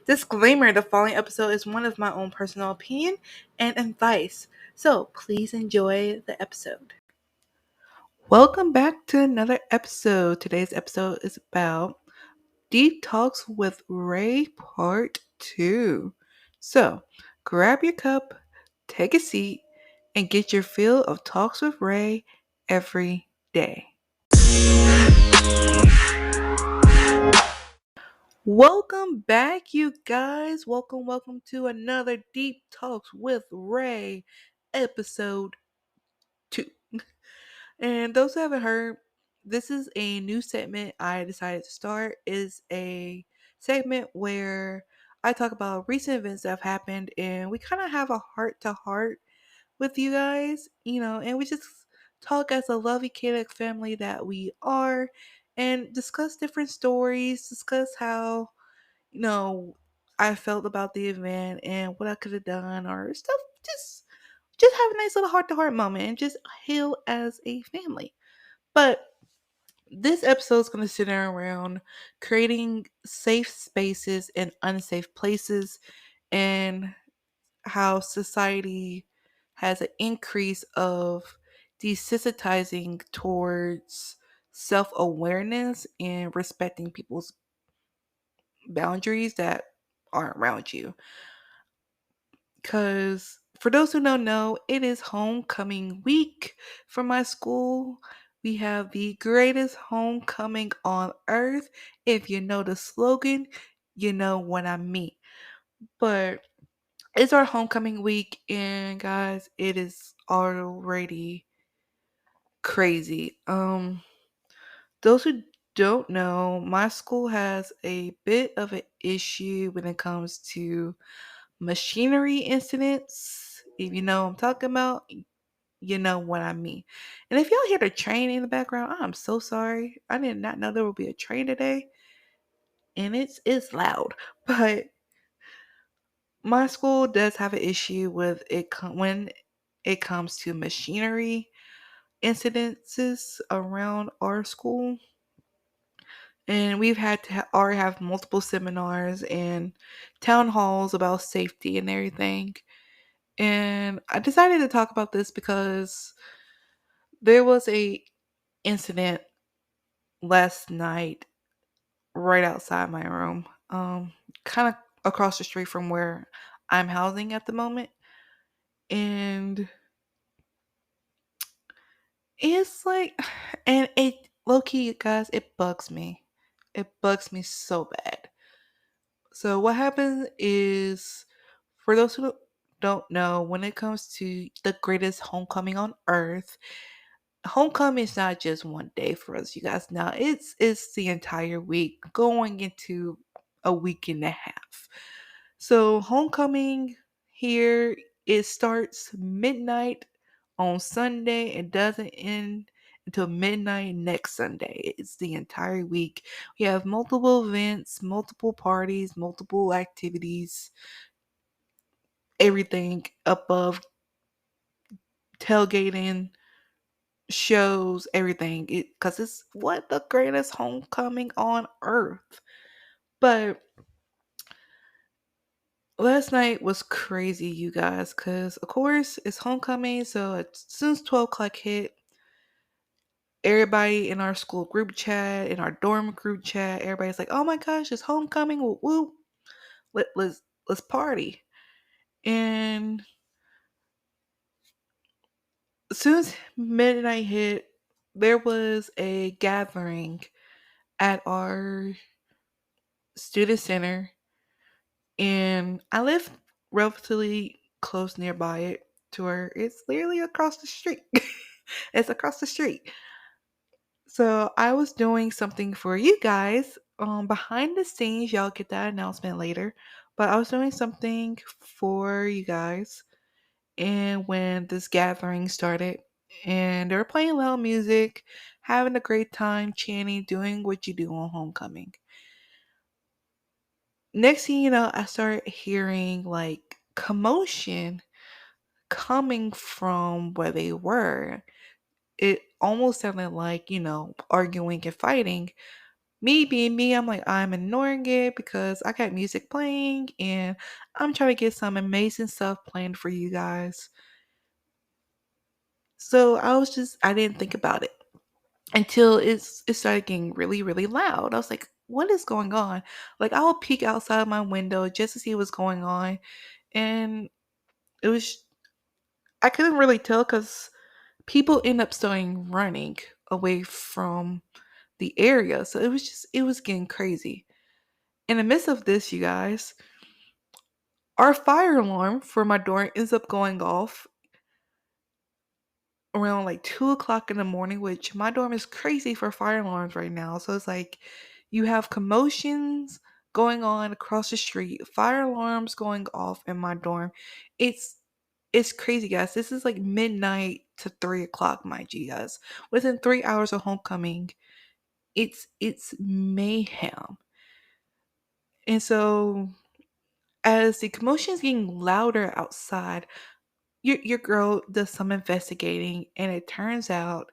Disclaimer: the following episode is one of my own personal opinion and advice, so please enjoy the episode. Welcome back to another episode. Today's episode is about Deep Talks with Ray Part 2. So, grab your cup, take a seat, and get your fill of Talks with Ray every day. Welcome back, you guys. Welcome to another Deep Talks with Ray, episode 2. And those who haven't heard, this is a new segment I decided to start. Is a segment where I talk about recent events that have happened and we kind of have a heart to heart with you guys, and we just talk as a lovey chaotic family that we are and discuss different stories, discuss how you know, I felt about the event and what I could have done or stuff. Just have a nice little heart to heart moment and just heal as a family. But this episode is going to center around creating safe spaces and unsafe places and how society has an increase of desensitizing towards self-awareness and respecting people's boundaries that aren't around you. Because for those who don't know, it is homecoming week for my school. We have the greatest homecoming on earth. If you know the slogan, you know what I mean. But it's our homecoming week, and guys, it is already crazy. Those who don't know, my school has a bit of an issue when it comes to machinery incidents. If you know what I'm talking about, you know what I mean. And if y'all hear the train in the background, I'm so sorry. I did not know there would be a train today, and it's loud. But my school does have an issue with it when it comes to machinery incidences around our school. And we've had to already have multiple seminars and town halls about safety and everything. And I decided to talk about this because there was a incident last night right outside my room, kind of across the street from where I'm housing at the moment. And it's like, and it low key, guys, it bugs me. It bugs me so bad. So what happens is, for those who don't know, when it comes to the greatest homecoming on earth, homecoming is not just one day for us, you guys. Now it's the entire week, going into a week and a half. So homecoming here, it starts midnight on Sunday and doesn't end until midnight next Sunday. It's the entire week. We have multiple events, multiple parties, multiple activities, everything above tailgating, shows, everything. Because it's what the greatest homecoming on earth. But last night was crazy, you guys, because of course it's homecoming. So as soon as 12 o'clock hit, everybody in our school group chat, in our dorm group chat, everybody's like, "Oh my gosh, it's homecoming! Woo woo! Let's party!" And as soon as midnight hit, there was a gathering at our student center, and I live relatively close nearby it to where it's literally across the street. It's across the street. So I was doing something for you guys. Behind the scenes, y'all get that announcement later. But I was doing something for you guys. And when this gathering started, and they were playing loud music, having a great time, chanting, doing what you do on homecoming. Next thing you know, I started hearing like commotion coming from where they were. It almost sounded like, arguing and fighting, Me being me, I'm like, I'm ignoring it because I got music playing and I'm trying to get some amazing stuff planned for you guys. So I didn't think about it until it started getting really, really loud. I was like, what is going on? Like, I would peek outside my window just to see what's going on. And it was, I couldn't really tell because people end up starting running away from the area. So it was getting crazy. In the midst of this, you guys, our fire alarm for my door ends up going off around like 2 o'clock in the morning, which my dorm is crazy for fire alarms right now. So it's like you have commotions going on across the street, fire alarms going off in my dorm. It's it's crazy, guys. This is like midnight to 3 o'clock, mind you, guys. Within 3 hours of homecoming, it's mayhem. And so as the commotion is getting louder outside, your girl does some investigating, and it turns out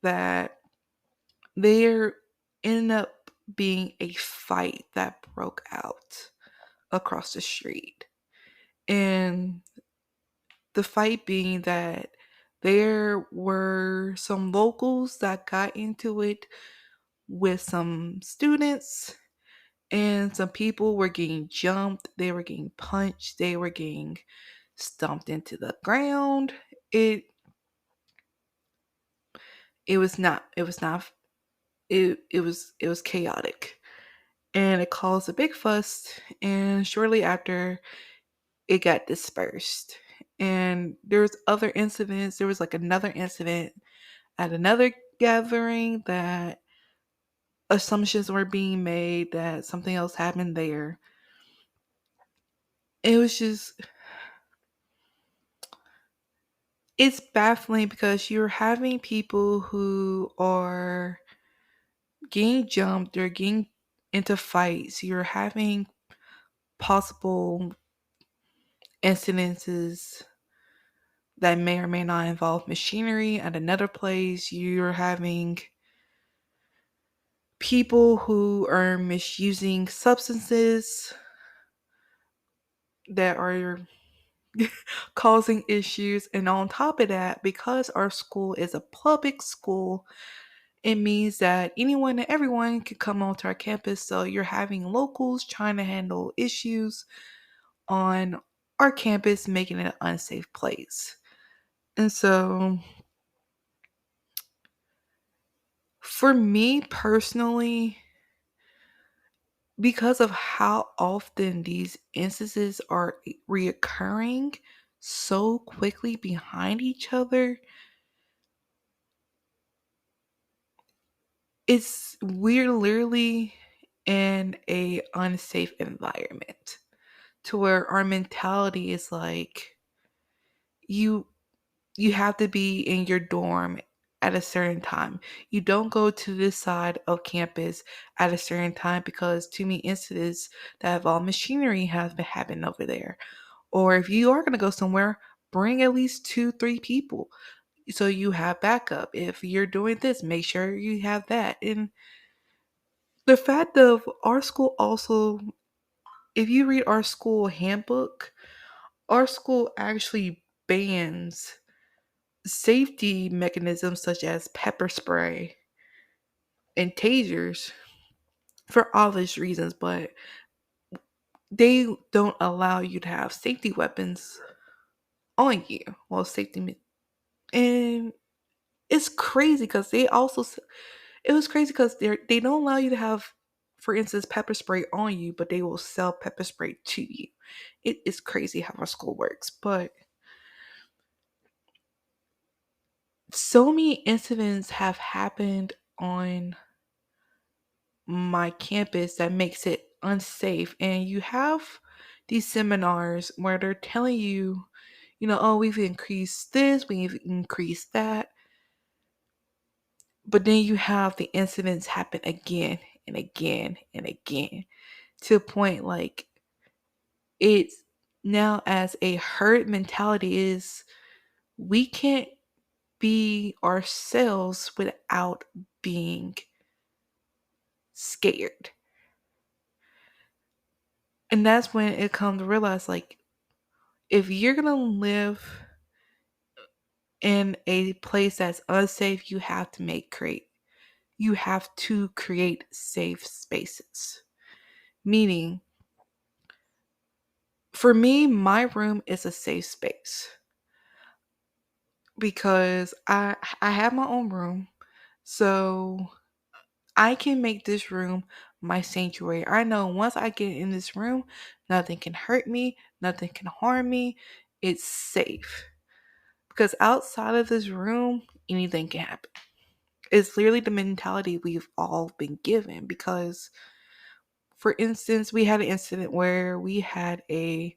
that there ended up being a fight that broke out across the street. And the fight being that there were some locals that got into it with some students, and some people were getting jumped, they were getting punched, they were getting stomped into the ground. It it was not it was chaotic, and it caused a big fuss, and shortly after it got dispersed. And there was other incidents. There was like another incident at another gathering that assumptions were being made that something else happened there. It was just, it's baffling because you're having people who are getting jumped or getting into fights. You're having possible incidences that may or may not involve machinery at another place. You're having people who are misusing substances that are causing issues. And on top of that, because our school is a public school, it means that anyone and everyone can come onto our campus. So you're having locals trying to handle issues on our campus, making it an unsafe place. And so, for me personally, because of how often these instances are reoccurring so quickly behind each other, we're literally in a unsafe environment to where our mentality is like you you have to be in your dorm at a certain time. You don't go to this side of campus at a certain time because too many incidents that involve machinery have been happening over there. Or if you are going to go somewhere, bring at least two, three people so you have backup. If you're doing this, make sure you have that. And the fact of our school also, if you read our school handbook, our school actually bans safety mechanisms such as pepper spray and tasers for obvious reasons, but they don't allow you to have safety weapons on you. Well, and it's crazy because it was crazy because they don't allow you to have, for instance, pepper spray on you, but they will sell pepper spray to you. It is crazy how our school works, but so many incidents have happened on my campus that makes it unsafe. And you have these seminars where they're telling you, oh, we've increased this, we've increased that. But then you have the incidents happen again and again and again to a point like it's now as a herd mentality is we can't be ourselves without being scared. And that's when it comes to realize, like, if you're going to live in a place that's unsafe, you have to create safe spaces. Meaning, for me, my room is a safe space because I have my own room. So I can make this room my sanctuary. I know once I get in this room, nothing can hurt me, nothing can harm me. It's safe. Because outside of this room, anything can happen. It's literally the mentality we've all been given. Because, for instance, we had an incident where we had a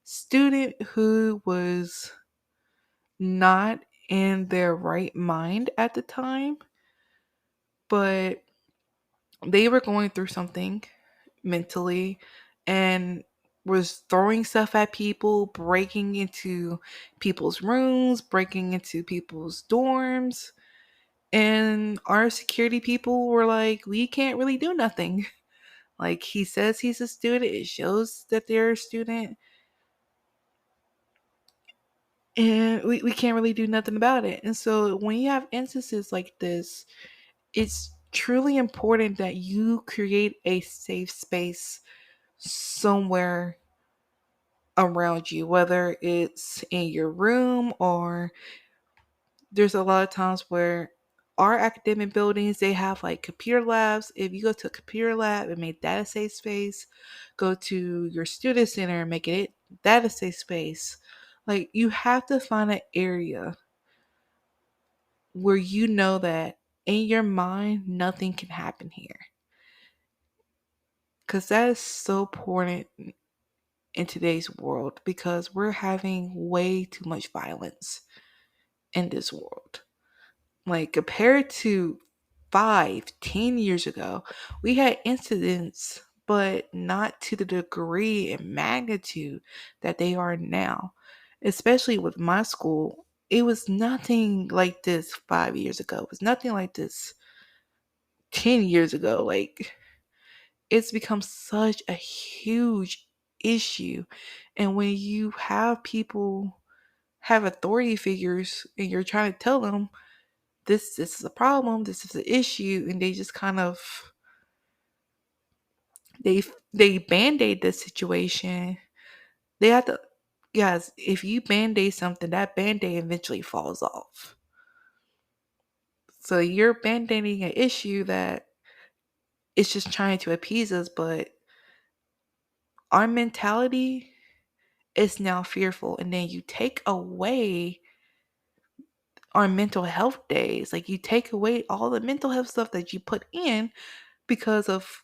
student who was not in their right mind at the time, but they were going through something mentally and was throwing stuff at people, breaking into people's rooms, breaking into people's dorms. And our security people were like, we can't really do nothing. Like, he says he's a student, it shows that they're a student, and we can't really do nothing about it. And so when you have instances like this, it's truly important that you create a safe space somewhere around you, whether it's in your room or there's a lot of times where our academic buildings, they have like computer labs. If you go to a computer lab and make that a safe space, go to your student center and make it that a safe space. Like, you have to find an area where you know that in your mind nothing can happen here, because that is so important in today's world, because we're having way too much violence in this world. Like, compared to 5, 10 years ago, we had incidents, but not to the degree and magnitude that they are now. Especially with my school, it was nothing like this 5 years ago. It was nothing like this 10 years ago. Like, it's become such a huge issue. And when you have people have authority figures and you're trying to tell them this is a problem, this is an issue, and they just kind of they they band-aid the situation. They have to, guys, if you band-aid something, that band-aid eventually falls off. So you're band-aiding an issue that it's just trying to appease us, but our mentality is now fearful. And then you take away our mental health days. Like, you take away all the mental health stuff that you put in because of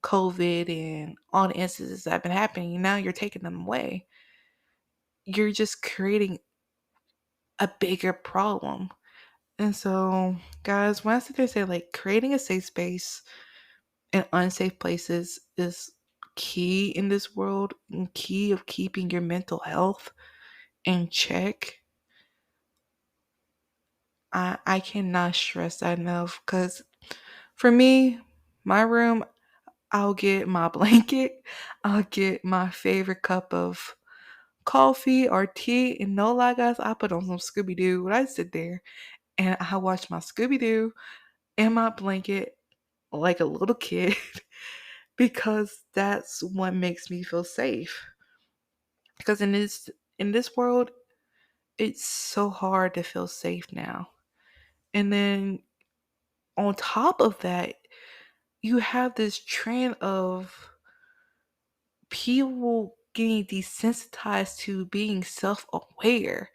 COVID and all the instances that have been happening. Now you're taking them away. You're just creating a bigger problem. And so, guys, when I sit there and say, like, creating a safe space in unsafe places is key in this world and key of keeping your mental health in check. I cannot stress that enough, because for me, my room, I'll get my blanket, I'll get my favorite cup of coffee or tea, and no lie, guys, I put on some Scooby Doo when I sit there and I watch my Scooby Doo and my blanket like a little kid because that's what makes me feel safe. Because in this world, it's so hard to feel safe now. And then on top of that, you have this trend of people getting desensitized to being self-aware.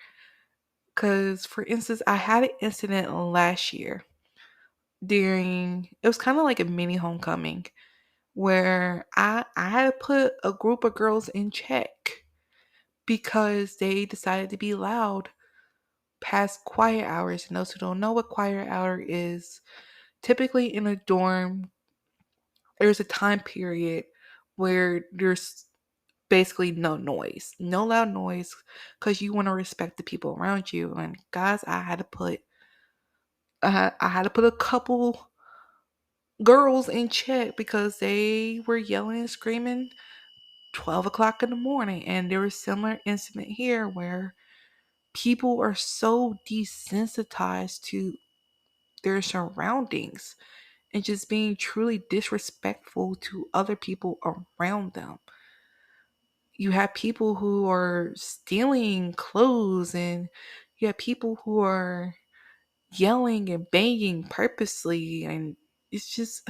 Because, for instance, I had an incident last year during, it was kind of like a mini homecoming, where I had to put a group of girls in check because they decided to be loud past quiet hours. And those who don't know what quiet hour is, typically in a dorm, there's a time period where there's basically no noise, no loud noise, because you want to respect the people around you. And, guys, I had to put a couple, girls in check because they were yelling and screaming 12 o'clock in the morning. And there was similar incident here where people are so desensitized to their surroundings and just being truly disrespectful to other people around them. You have people who are stealing clothes, and you have people who are yelling and banging purposely, and it's just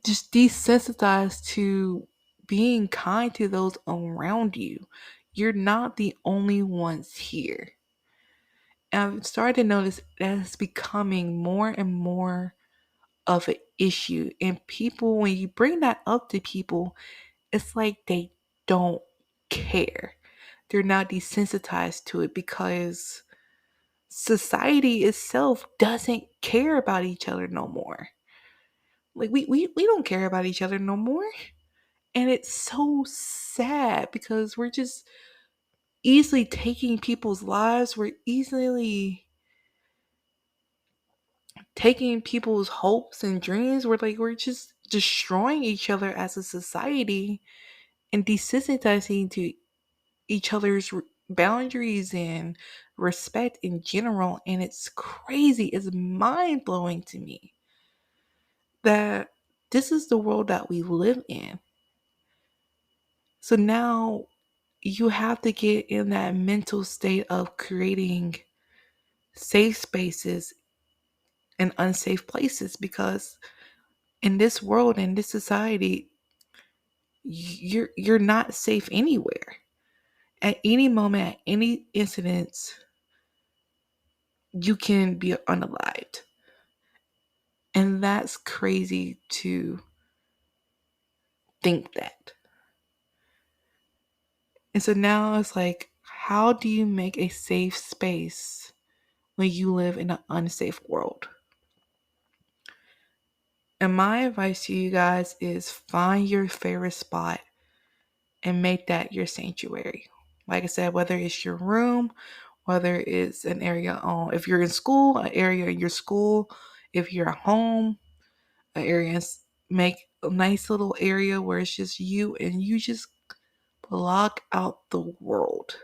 desensitized to being kind to those around you. You're not the only ones here. And I've started to notice that it's becoming more and more of an issue. And people, when you bring that up to people, it's like they don't care. They're not desensitized to it because society itself doesn't care about each other no more. Like we don't care about each other no more. And it's so sad because we're just easily taking people's lives. We're easily taking people's hopes and dreams. We're just destroying each other as a society and desensitizing to each other's boundaries and respect in general. And it's crazy. It's mind blowing to me that this is the world that we live in. So now you have to get in that mental state of creating safe spaces and unsafe places because in this world, in this society, you're not safe anywhere. At any moment, at any incident, you can be unalived. And that's crazy to think that. And so now it's like, how do you make a safe space when you live in an unsafe world? And my advice to you guys is find your favorite spot and make that your sanctuary. Like I said, whether it's your room, whether it's an area on, if you're in school, an area in your school, if you're at home, an area, make a nice little area where it's just you and you just block out the world.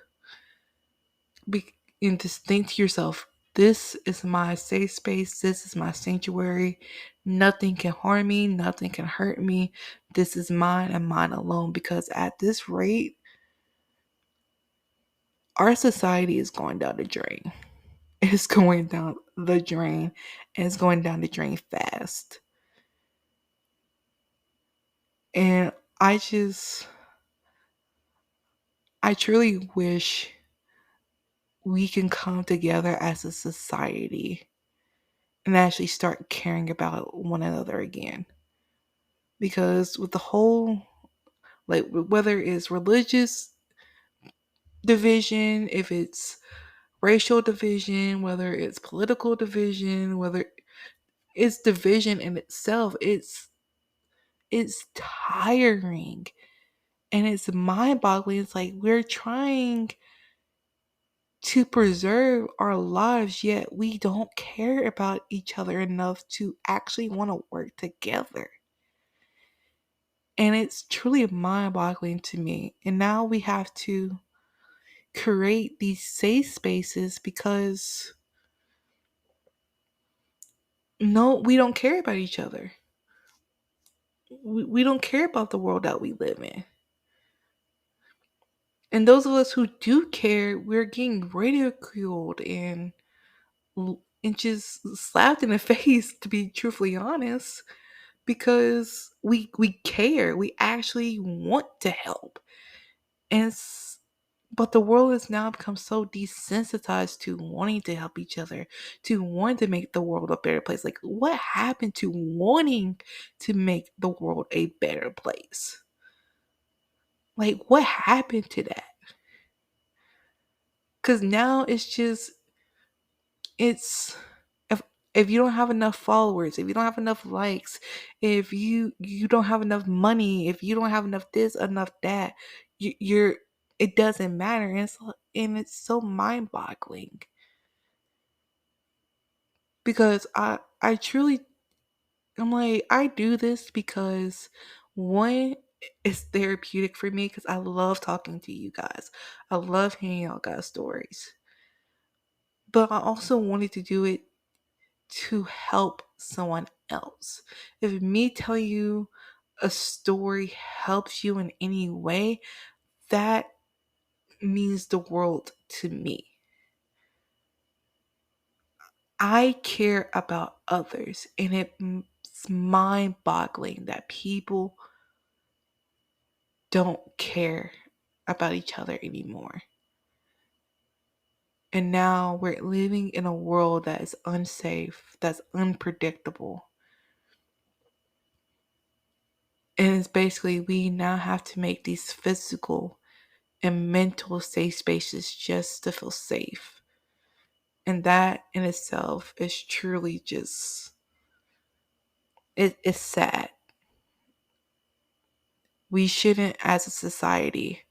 And just think to yourself, this is my safe space. This is my sanctuary. Nothing can harm me. Nothing can hurt me. This is mine and mine alone. Because at this rate, our society is going down the drain. It's going down the drain, and it's going down the drain fast. And I truly wish we can come together as a society and actually start caring about one another again. Because with the whole, like, whether it's religious division, if it's racial division, whether it's political division, whether it's division in itself, it's tiring and it's mind-boggling. It's like we're trying to preserve our lives, yet we don't care about each other enough to actually want to work together. And it's truly mind boggling to me. And now we have to create these safe spaces because no, we don't care about each other. We don't care about the world that we live in. And those of us who do care, we're getting ridiculed and just slapped in the face, to be truthfully honest, because we care. We actually want to help. And but the world has now become so desensitized to wanting to help each other, to wanting to make the world a better place. Like, what happened to wanting to make the world a better place? Like, what happened to that? Because now it's if you don't have enough followers, if you don't have enough likes, if you don't have enough money, if you don't have enough this, enough that, you're it doesn't matter. And it's so mind-boggling because I truly, I'm like, I do this because one, it's therapeutic for me because I love talking to you guys. I love hearing y'all guys' stories. But I also wanted to do it to help someone else. If me telling you a story helps you in any way, that means the world to me. I care about others, and it's mind boggling that people don't care about each other anymore. And now we're living in a world that is unsafe, that's unpredictable. And it's basically, we now have to make these physical and mental safe spaces just to feel safe. And that in itself is truly just, it's sad. We shouldn't, as a society,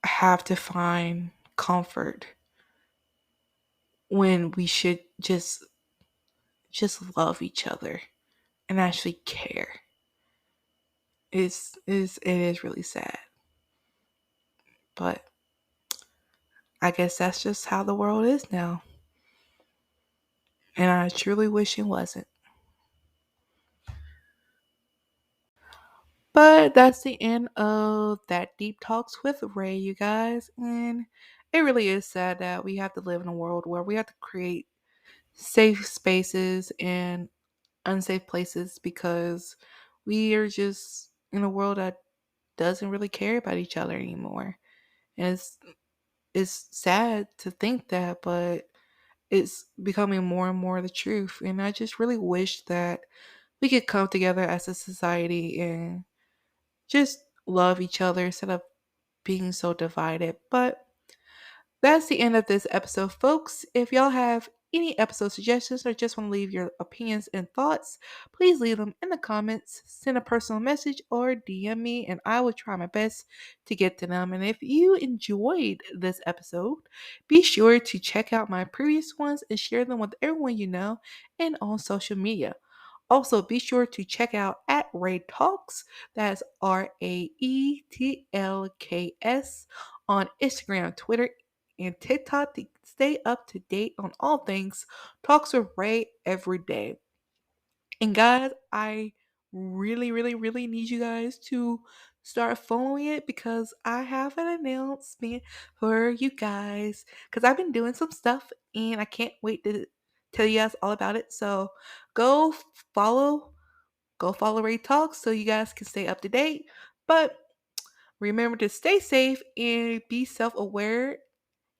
have to find comfort when we should just love each other and actually care. It is really sad. But I guess that's just how the world is now. And I truly wish it wasn't. But that's the end of that Deep Talks with Ray, you guys. And it really is sad that we have to live in a world where we have to create safe spaces and unsafe places because we are just in a world that doesn't really care about each other anymore. And it's sad to think that, but it's becoming more and more the truth. And I just really wish that we could come together as a society and just love each other instead of being so divided. But that's the end of this episode, folks. If y'all have any episode suggestions or just want to leave your opinions and thoughts, please leave them in the comments, send a personal message, or DM me, and I will try my best to get to them. And if you enjoyed this episode, be sure to check out my previous ones and share them with everyone you know and on social media. Also, be sure to check out at Ray Talks. That's RAETLKS on Instagram, Twitter, and TikTok to stay up to date on all things Talks with Ray every day. And guys, I really, really, really need you guys to start following it because I have an announcement for you guys. Because I've been doing some stuff and I can't wait to tell you guys all about it. So go follow, go follow Ray Talks so you guys can stay up to date. But remember to stay safe and be self aware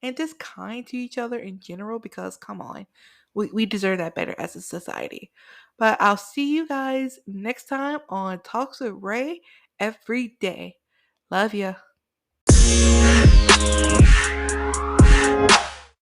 and just kind to each other in general because come on, we deserve that better as a society. But I'll see you guys next time on Talks with Ray every day. Love ya.